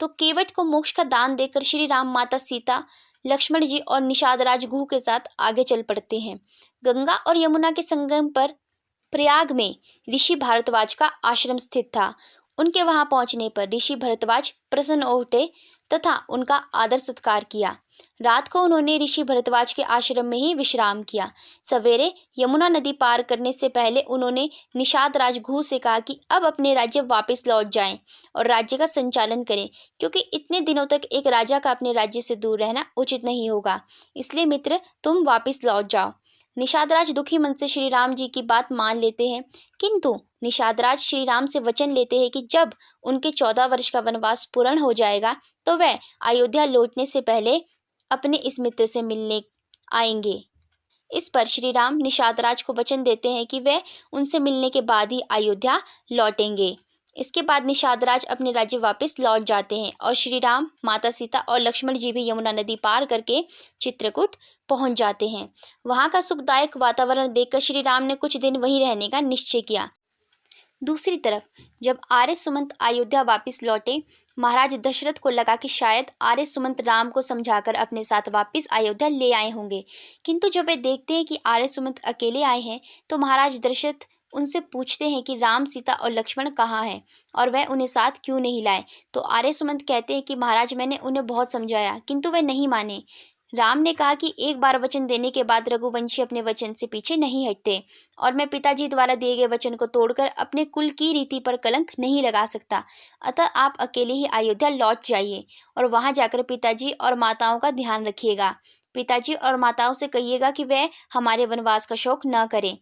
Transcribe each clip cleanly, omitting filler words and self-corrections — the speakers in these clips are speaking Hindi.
तो केवट को मोक्ष का दान देकर श्री राम माता सीता, लक्ष्मण जी और निषाद राज गुह के साथ आगे चल पड़ते हैं। गंगा और यमुना के संगम पर प्रयाग में ऋषि भारद्वाज का आश्रम स्थित था। उनके वहां पहुंचने पर ऋषि भारद्वाज प्रसन्न उठे तथा उनका आदर सत्कार किया। रात को उन्होंने ऋषि भारद्वाज के आश्रम में ही विश्राम किया। सवेरे यमुना नदी पार करने से पहले उन्होंने निषाद राज गुह से कहा कि अब अपने राज्य वापस लौट जाएं और राज्य का संचालन करें, क्योंकि इतने दिनों तक एक राजा का अपने राज्य से दूर रहना उचित नहीं होगा। इसलिए मित्र, तुम वापस लौट जाओ। निषाद राज दुखी मन से श्री राम जी की बात मान लेते हैं, किंतु निषाद राज श्री राम से वचन लेते हैं कि जब उनके 14 वर्ष का वनवास पूर्ण हो जाएगा तो वह अयोध्या लौटने से पहले अपने इस मित्र से मिलने आएंगे। इस पर श्री राम निषाद राज को वचन देते हैं कि वे उनसे मिलने के बाद ही अयोध्या लौटेंगे। इसके बाद निषाद राज अपने राज्य वापस लौट जाते हैं और श्री राम, माता सीता और लक्ष्मण जी भी यमुना नदी पार करके चित्रकूट पहुंच जाते हैं। वहां का सुखदायक वातावरण देखकर श्री राम ने कुछ दिन वहीं रहने का निश्चय किया। दूसरी तरफ जब आर्य सुमंत अयोध्या वापस लौटे, महाराज दशरथ को लगा कि शायद आर्य सुमंत राम को समझाकर अपने साथ वापस अयोध्या ले आए होंगे, किंतु जब वे देखते हैं कि आर्य सुमंत अकेले आए हैं तो महाराज दशरथ उनसे पूछते हैं कि राम, सीता और लक्ष्मण कहाँ हैं और वह उन्हें साथ क्यों नहीं लाए। तो आर्य सुमंत कहते हैं कि महाराज, मैंने उन्हें बहुत समझाया किंतु वे नहीं माने। राम ने कहा कि एक बार वचन देने के बाद रघुवंशी अपने वचन से पीछे नहीं हटते और मैं पिताजी द्वारा दिए गए वचन को तोड़कर अपने कुल की रीति पर कलंक नहीं लगा सकता। अतः आप अकेले ही अयोध्या लौट जाइए और वहां जाकर पिताजी और माताओं का ध्यान रखिएगा। पिताजी और माताओं से कहिएगा कि वे हमारे वनवास का शोक न करें।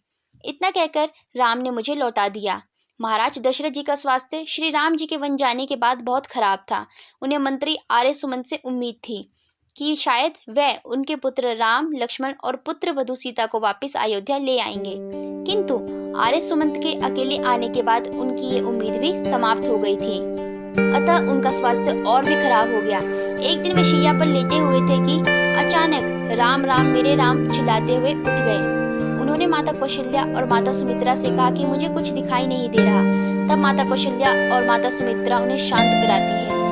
इतना कहकर राम ने मुझे लौटा दिया। महाराज दशरथ जी का स्वास्थ्य श्री राम जी के वन जाने के बाद बहुत खराब था। उन्हें मंत्री आर्य सुमंत से उम्मीद थी कि शायद वह उनके पुत्र राम, लक्ष्मण और पुत्र वधू सीता को वापस अयोध्या ले आएंगे, किंतु आर्य सुमंत के अकेले आने के बाद उनकी ये उम्मीद भी समाप्त हो गई थी। अतः उनका स्वास्थ्य और भी खराब हो गया। एक दिन वे शैया पर लेटे हुए थे कि अचानक राम राम मेरे राम चिल्लाते हुए उठ गए। उन्होंने माता कौशल्या और माता सुमित्रा से कहा कि मुझे कुछ दिखाई नहीं दे रहा। तब माता कौशल्या और माता सुमित्रा उन्हें शांत कराती है।